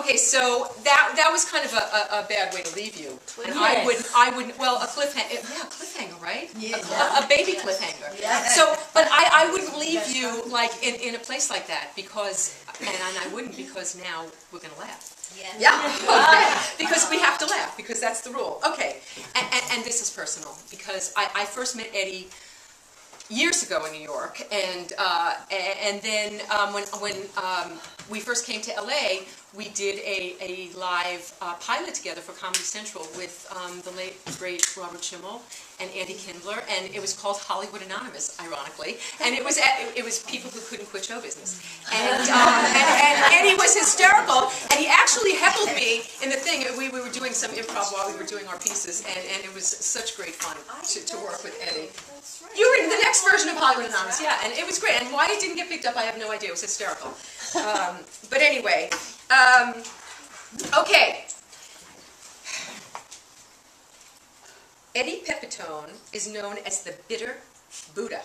Okay, so that was kind of a bad way to leave you. And I wouldn't, well, a cliffhanger, right? Yeah. A baby cliffhanger. Yeah. So, but I wouldn't leave you like in a place like that because, and I wouldn't because now we're going to laugh. Yeah, okay. Because we have to laugh, because that's the rule. Okay, and this is personal, because I first met Eddie years ago in New York, and then when we first came to LA, we did a live pilot together for Comedy Central with the late, great Robert Schimmel and Andy Kindler, and it was called Hollywood Anonymous, ironically, and it was people who couldn't quit show business, and Eddie was hysterical, and he actually heckled me in the thing. We were doing some improv while we were doing our pieces, and it was such great fun to work with Eddie. You were in the next version of Hollywood Anonymous, yeah, and it was great. And why it didn't get picked up, I have no idea. It was hysterical. But anyway, okay. Eddie Pepitone is known as the Bitter Buddha.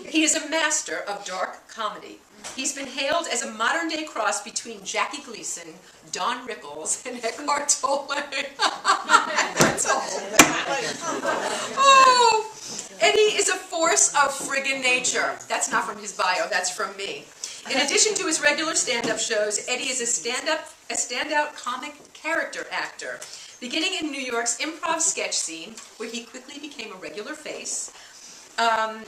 He is a master of dark comedy. He's been hailed as a modern-day cross between Jackie Gleason, Don Rickles, and Eckhart Tolle. Oh, Eddie is a force of friggin' nature. That's not from his bio, that's from me. In addition to his regular stand-up shows, Eddie is a standout comic character actor, beginning in New York's improv sketch scene, where he quickly became a regular face.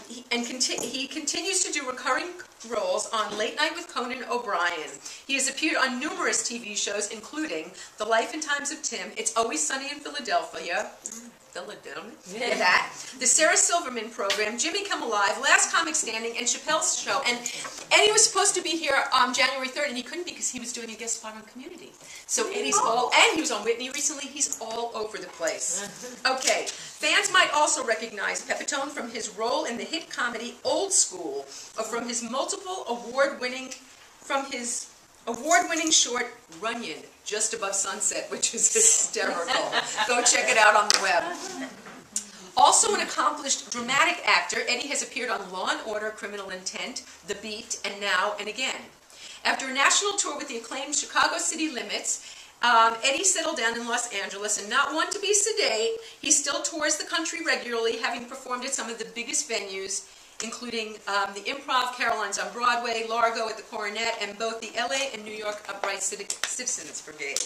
He continues to do recurring roles on Late Night with Conan O'Brien. He has appeared on numerous TV shows, including The Life and Times of Tim, It's Always Sunny in Philadelphia, The Sarah Silverman Program, Jimmy Come Alive, Last Comic Standing, and Chappelle's Show. And Eddie was supposed to be here on January 3rd, and he couldn't because he was doing a guest spot on Community. So Eddie's and he was on Whitney recently, he's all over the place. Okay, fans might also recognize Pepitone from his role in the hit comedy Old School, or from his award-winning short Runyon, Just Above Sunset, which is hysterical. Go check it out on the web. Also an accomplished dramatic actor, Eddie has appeared on Law & Order, Criminal Intent, The Beat, and Now and Again. After a national tour with the acclaimed Chicago City Limits, Eddie settled down in Los Angeles, and not one to be sedate, he still tours the country regularly, having performed at some of the biggest venues, including the Improv, Caroline's on Broadway, Largo at the Coronet, and both the LA and New York Upright Citizens Brigade.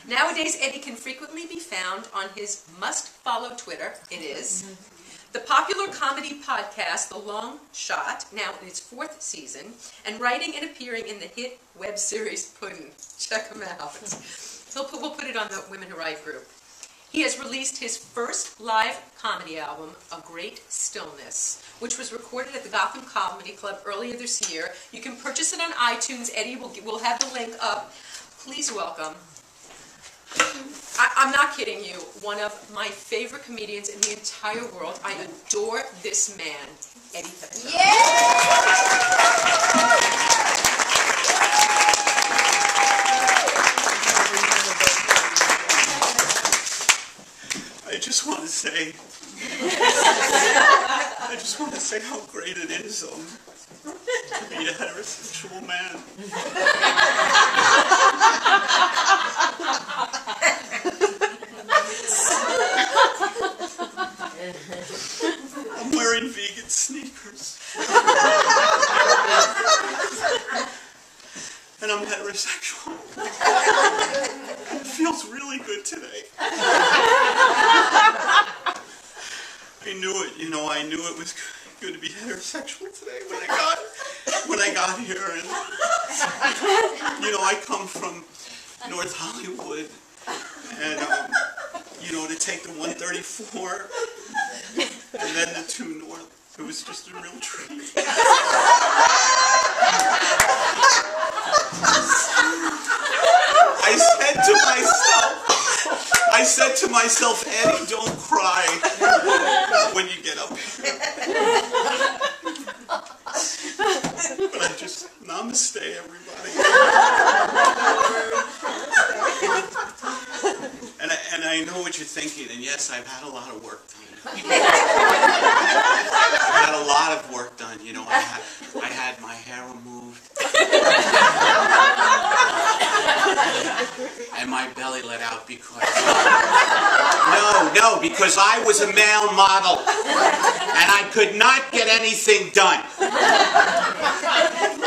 Nowadays, Eddie can frequently be found on his must-follow Twitter, the popular comedy podcast, The Long Shot, now in its 4th season, and writing and appearing in the hit web series Puddin'. Check him out. We'll put it on the Women Who Write group. He has released his first live comedy album, A Great Stillness, which was recorded at the Gotham Comedy Club earlier this year. You can purchase it on iTunes. Eddie will have the link up. Please welcome. I'm not kidding you. One of my favorite comedians in the entire world. I adore this man, Eddie Pepitone. I just want to say how great it is to be a heterosexual man. I'm wearing vegan sneakers. And I'm heterosexual. It feels really good today. I knew it, I knew it was going to be heterosexual today when I got here. And, I come from North Hollywood, and, to take the 134 and then the 2 North, it was just a real treat. I said to myself, Eddie, don't cry when you get up here. But I just, namaste, everybody. And I know what you're thinking, and yes, I've had a lot of work done. I've had a lot of work done, I had my hair removed. let out because because I was a male model and I could not get anything done.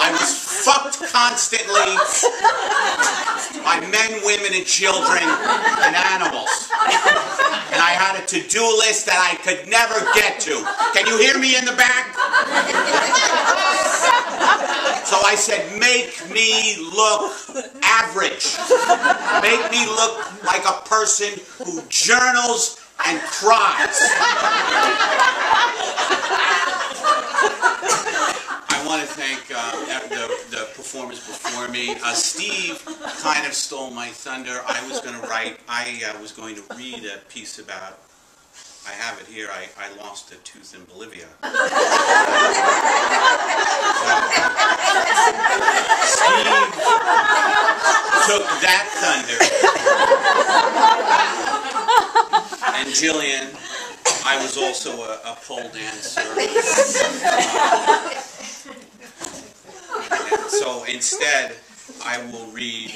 I was fucked constantly by men, women, and children and animals. And I had a to-do list that I could never get to. Can you hear me in the back? So I said, make me look average. Make me look like a person who journals and cries. I want to thank the performers before me. Steve kind of stole my thunder. I was going to read a piece about, I have it here, I lost a tooth in Bolivia. Steve took that thunder. And Jillian, I was also a pole dancer. So instead, I will read,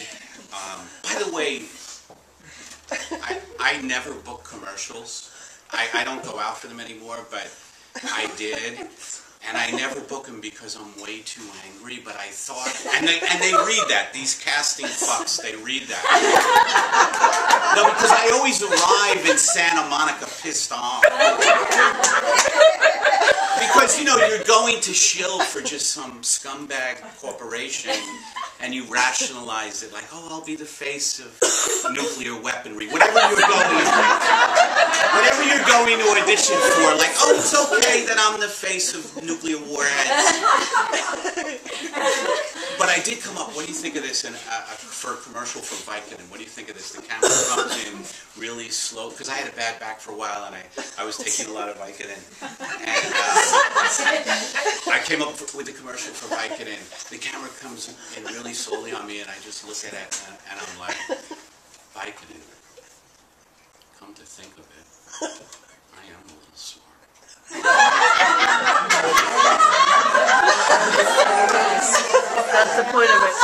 by the way, I never book commercials. I don't go out for them anymore, but I did. And I never book them because I'm way too angry, but I thought, and they read that, these casting fucks, they read that. No, because I always arrive in Santa Monica pissed off. Because, you know, you're going to shill for just some scumbag corporation, and you rationalize it like, oh, I'll be the face of nuclear weaponry. Whatever you're going to audition for, like, oh, it's okay that I'm the face of nuclear warheads. But I did come up, what do you think of this for a commercial for Vicodin? What do you think of this? The camera comes in really slow, because I had a bad back for a while, and I was taking a lot of Vicodin. And I came up with the commercial for Vicodin. The camera comes in really slowly on me, and I just look at it, and I'm like, Vicodin, come to think of it, I am a little smart. That's the point of it.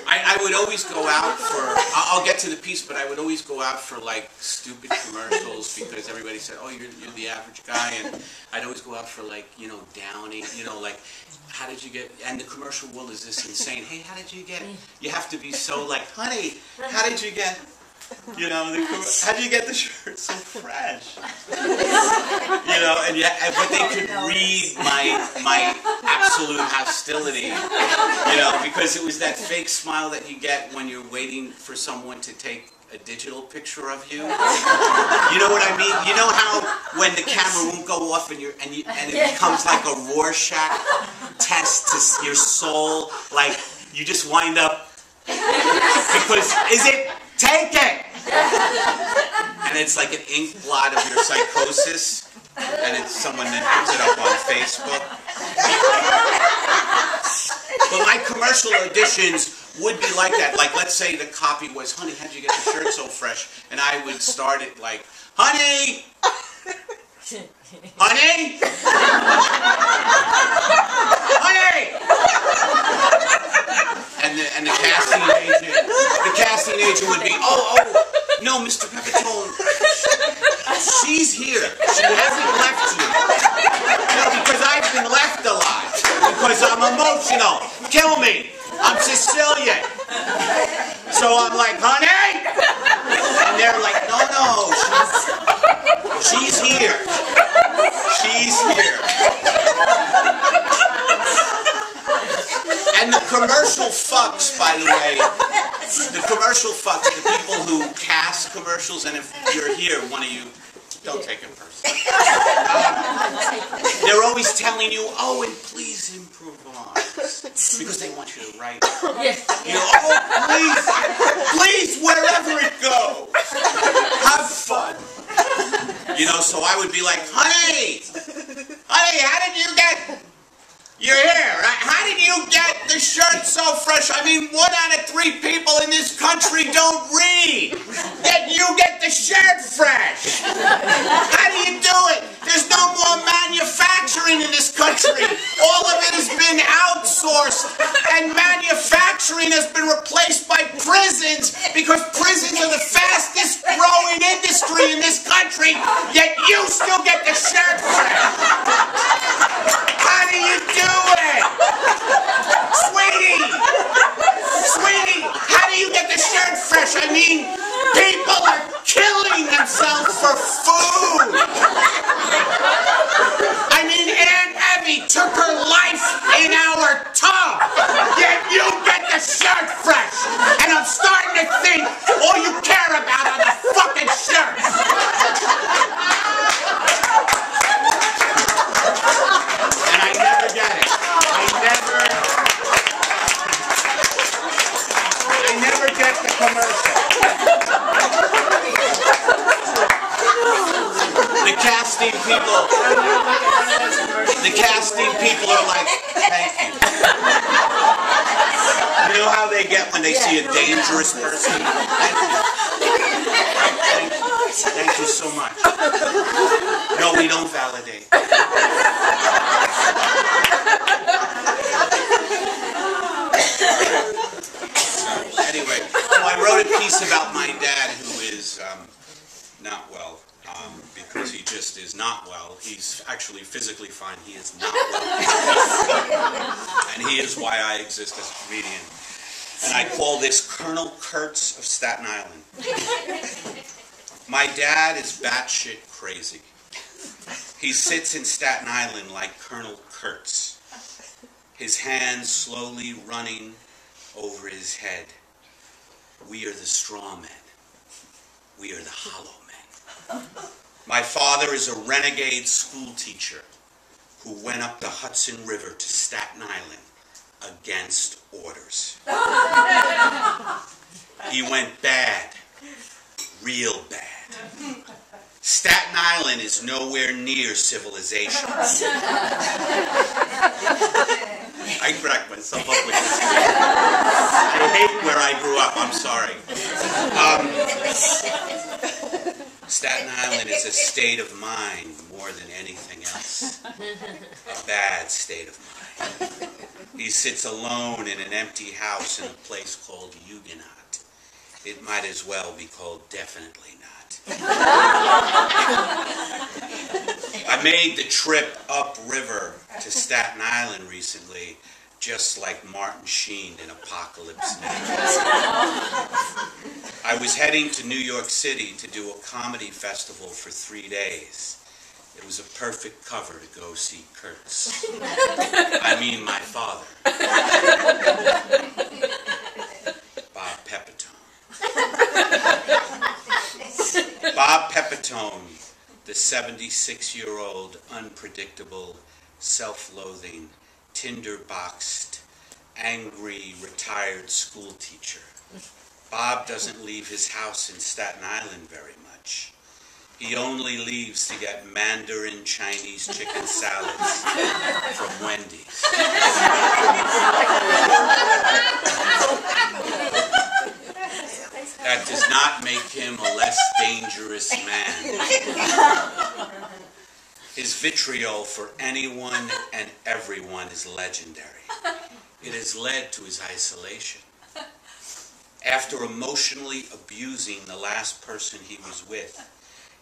I would always go out for, I'll get to the piece, but I would always go out for like stupid commercials because everybody said, oh, you're the average guy, and I'd always go out for like, you know, Downy, you know, like, how did you get, and the commercial world is this insane, hey, how did you get, you have to be so like, honey, how did you get, you know, how did you get the shirt so fresh? You know, but they could read my absolute hostility, you know, because it was that fake smile that you get when you're waiting for someone to take a digital picture of you. You know what I mean? You know how when the camera won't go off and it becomes like a Rorschach test to your soul, like you just wind up because take it! And it's like an ink blot of your psychosis, and it's someone that puts it up on Facebook. But my commercial auditions would be like that. Like, let's say the copy was, honey, how'd you get the shirt so fresh? And I would start it like, honey! Honey? Honey! And the casting agent would be, oh, no, Mr. Pepitone, she's here. She hasn't left you. No, because I've been left alive. Because I'm emotional. Kill me. I'm Sicilian. So I'm like, honey? And they're like, no, she's here. She's here. And the commercial fucks, by the way, the commercial fucks, the people who cast commercials, and if you're here, one of you, don't take it personally. They're always telling you, oh, and please improvise, because they want you to write. You know, oh, please, wherever it goes, have fun. You know, so I would be like, honey, how did you get your hair? How did you get the shirt so fresh? I mean, 1 out of 3 people in this country don't read. Yet you get the shirt fresh. How do you do it? There's no more manufacturing in this country. All of it has been outsourced and manufactured. manufacturing has been replaced by prisons because prisons are the fastest growing industry in this country, yet you still get the shirt fresh. How do you do it? Sweetie, how do you get the shirt fresh? I mean, people are killing themselves for food. I mean, Aunt Evie took her life in our tub, yet you get the shirt fresh. And I'm starting to think all you care about are the fucking shirts. And I never get it. I never get the commercial. The casting people are like, thank you. You know how they get when they see a dangerous person? Thank you so much. No, we don't validate. Anyway, so I wrote a piece about my dad who is not well. Because he just is not well. He's actually physically fine. He is not well. And he is why I exist as a comedian. And I call this Colonel Kurtz of Staten Island. My dad is batshit crazy. He sits in Staten Island like Colonel Kurtz, his hands slowly running over his head. We are the straw men. We are the hollow men. My father is a renegade school teacher who went up the Hudson River to Staten Island against orders. He went bad, real bad. Staten Island is nowhere near civilization. I crack myself up with this. I hate where I grew up, I'm sorry. Staten Island is a state of mind more than anything else. A bad state of mind. He sits alone in an empty house in a place called Huguenot. It might as well be called Definitely Not. I made the trip upriver to Staten Island recently, just like Martin Sheen in Apocalypse Now. I was heading to New York City to do a comedy festival for 3 days. It was a perfect cover to go see Kurtz. I mean my father. Bob Pepitone. Bob Pepitone, the 76-year-old, unpredictable, self-loathing, tinder-boxed, angry, retired school teacher. Bob doesn't leave his house in Staten Island very much. He only leaves to get Mandarin Chinese chicken salads from Wendy's. That does not make him a less dangerous man. His vitriol for anyone and everyone is legendary. It has led to his isolation. After emotionally abusing the last person he was with,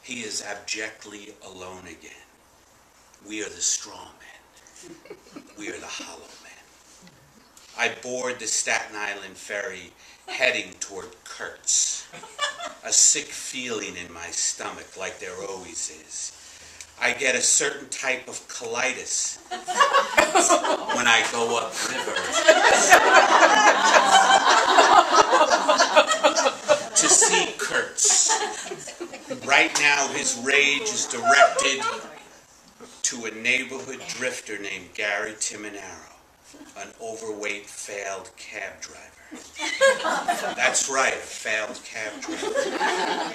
he is abjectly alone again. We are the straw men. We are the hollow men. I board the Staten Island ferry heading toward Kurtz. A sick feeling in my stomach, like there always is. I get a certain type of colitis when I go upriver to see Kurtz. Right now, his rage is directed to a neighborhood drifter named Gary Timonaro, an overweight, failed cab driver. That's right, a failed cab driver.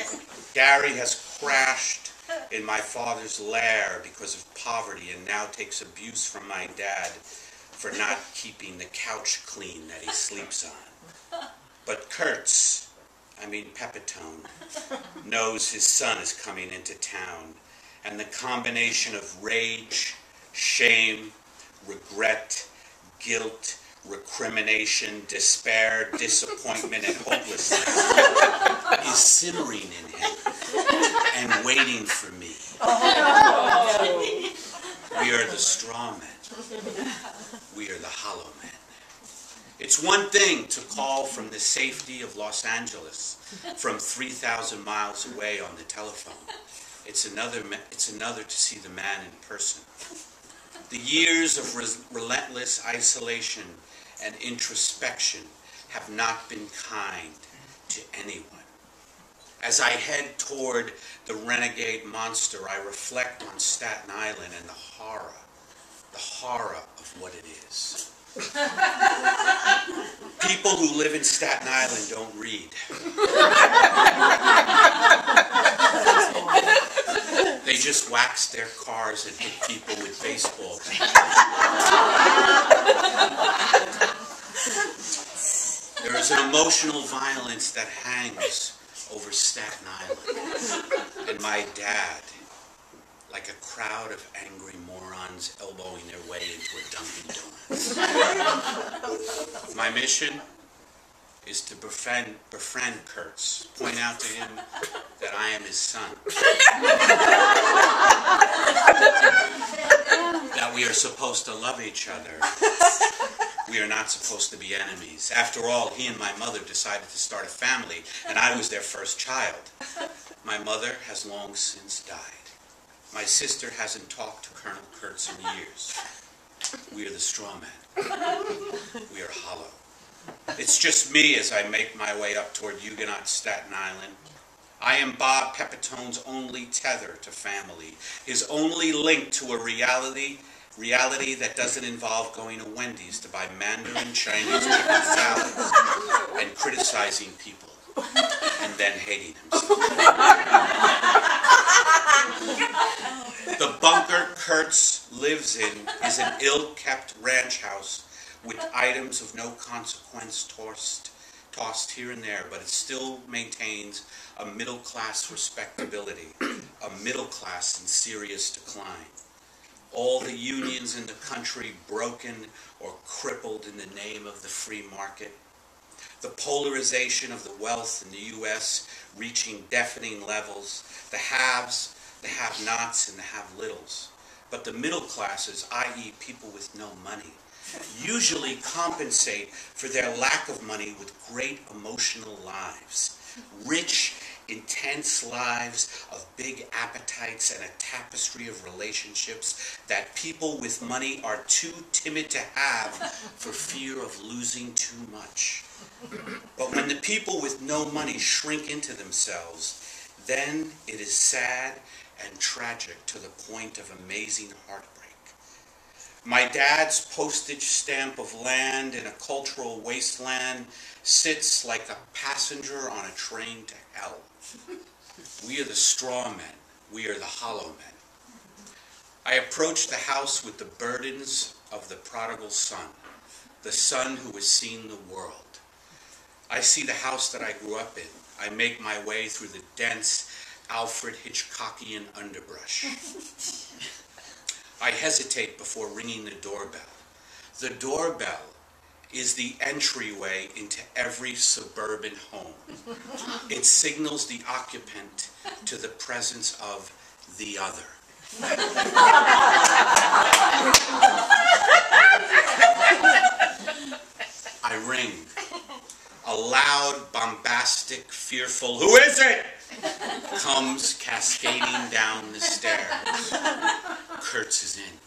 Gary has crashed in my father's lair because of poverty and now takes abuse from my dad for not keeping the couch clean that he sleeps on. But Kurtz, Pepitone, knows his son is coming into town, and the combination of rage, shame, regret, guilt, recrimination, despair, disappointment, and hopelessness is simmering in him and waiting for me. We are the straw men. We are the hollow men. It's one thing to call from the safety of Los Angeles, from 3,000 miles away on the telephone. It's another to see the man in person. The years of relentless isolation and introspection have not been kind to anyone. As I head toward the renegade monster, I reflect on Staten Island and the horror of what it is. People who live in Staten Island don't read. They just wax their cars and hit people with baseball bats. There is an emotional violence that hangs over Staten Island. And my dad, like a crowd of angry morons elbowing their way into a Dunkin' Donuts. My mission is to befriend Kurtz, point out to him that I am his son. That we are supposed to love each other. We are not supposed to be enemies. After all, he and my mother decided to start a family, and I was their first child. My mother has long since died. My sister hasn't talked to Colonel Kurtz in years. We are the straw men. We are hollow. It's just me as I make my way up toward Huguenot Staten Island. I am Bob Pepitone's only tether to family, his only link to a reality that doesn't involve going to Wendy's to buy Mandarin Chinese chicken salads and criticizing people and then hating himself. The bunker Kurtz lives in is an ill-kept ranch house with items of no consequence tossed here and there, but it still maintains a middle-class respectability, a middle class in serious decline. All the unions in the country broken or crippled in the name of the free market. The polarization of the wealth in the U.S. reaching deafening levels. The haves, the have-nots, and the have-littles. But the middle classes, i.e. people with no money, usually compensate for their lack of money with great emotional lives. Rich, intense lives of big appetites and a tapestry of relationships that people with money are too timid to have for fear of losing too much. But when the people with no money shrink into themselves, then it is sad and tragic to the point of amazing heartbreak. My dad's postage stamp of land in a cultural wasteland sits like a passenger on a train to hell. We are the straw men. We are the hollow men. I approach the house with the burdens of the prodigal son, the son who has seen the world. I see the house that I grew up in. I make my way through the dense Alfred Hitchcockian underbrush. I hesitate before ringing the doorbell. The doorbell is the entryway into every suburban home. It signals the occupant to the presence of the other. I ring. A loud, bombastic, fearful, "Who is it?" comes cascading down the stairs. Kurtz is in.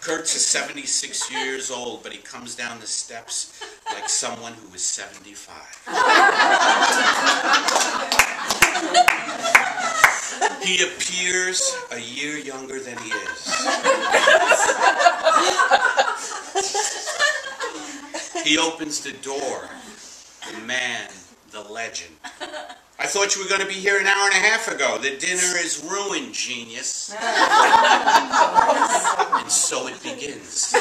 Kurtz is 76 years old, but he comes down the steps like someone who is 75. He appears a year younger than he is. He opens the door. The man, the legend. "I thought you were going to be here an hour and a half ago. The dinner is ruined, genius." And so it begins.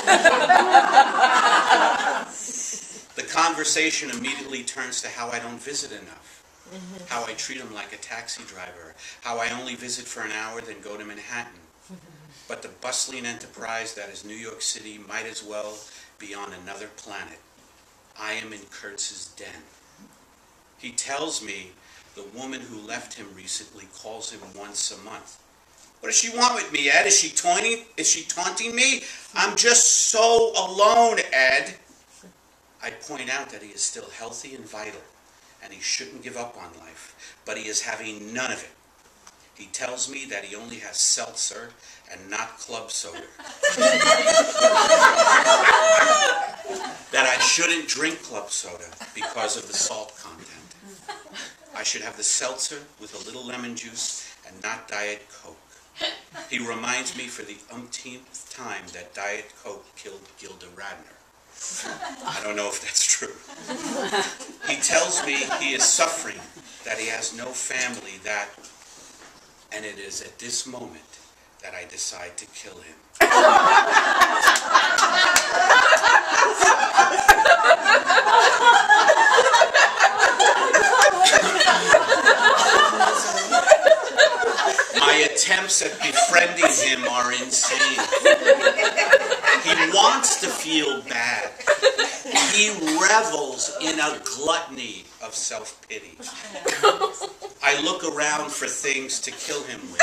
The conversation immediately turns to how I don't visit enough. How I treat him like a taxi driver. How I only visit for an hour, then go to Manhattan. but the bustling enterprise that is New York City might as well be on another planet. I am in Kurtz's den. He tells me the woman who left him recently calls him once a month. What does she want with me, Ed? Is she taunting me? I'm just so alone, Ed. I point out that he is still healthy and vital, and he shouldn't give up on life, but he is having none of it. He tells me that he only has seltzer and not club soda. That I shouldn't drink club soda because of the salt content. I should have the seltzer with a little lemon juice and not Diet Coke. He reminds me for the umpteenth time that Diet Coke killed Gilda Radner. I don't know if that's true. He tells me he is suffering, that he has no family, and it is at this moment that I decide to kill him. My attempts at befriending him are insane. He wants to feel bad. He revels in a gluttony of self-pity. I look around for things to kill him with.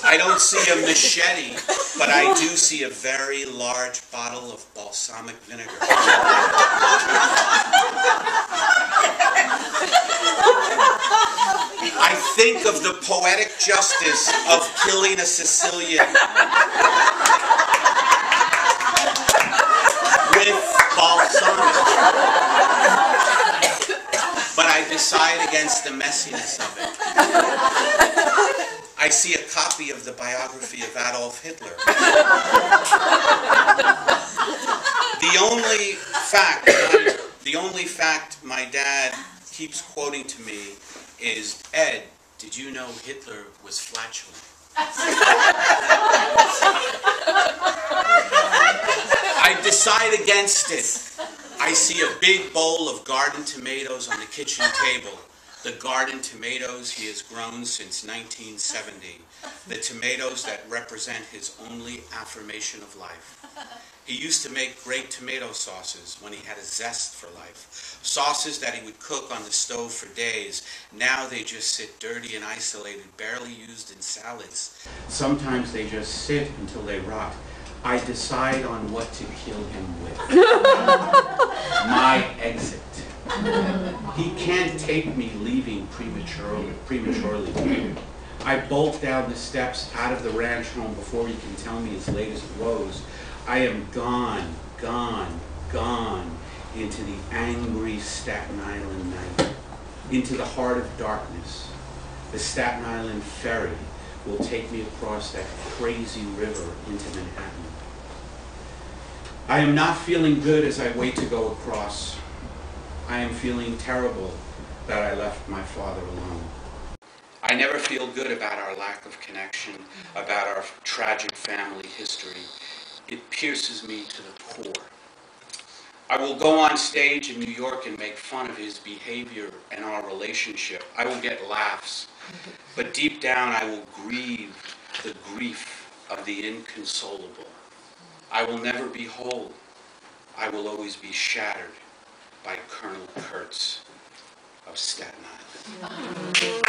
I don't see a machete, but I do see a very large bottle of balsamic vinegar. I think of the poetic justice of killing a Sicilian with balsamic. But I decide against the messiness of it. I see a copy of the biography of Adolf Hitler. The only fact my dad keeps quoting to me is, Ed, did you know Hitler was flatulent? I decide against it. I see a big bowl of garden tomatoes on the kitchen table. The garden tomatoes he has grown since 1970. The tomatoes that represent his only affirmation of life. He used to make great tomato sauces when he had a zest for life. Sauces that he would cook on the stove for days. Now they just sit dirty and isolated, barely used in salads. Sometimes they just sit until they rot. I decide on what to kill him with. My exit. He can't take me leaving prematurely. I bolt down the steps out of the ranch home before he can tell me his latest woes. I am gone, gone, gone into the angry Staten Island night, into the heart of darkness. The Staten Island ferry will take me across that crazy river into Manhattan. I am not feeling good as I wait to go across. I am feeling terrible that I left my father alone. I never feel good about our lack of connection, about our tragic family history. It pierces me to the core. I will go on stage in New York and make fun of his behavior and our relationship. I will get laughs, but deep down I will grieve the grief of the inconsolable. I will never be whole. I will always be shattered by Colonel Kurtz of Staten Island.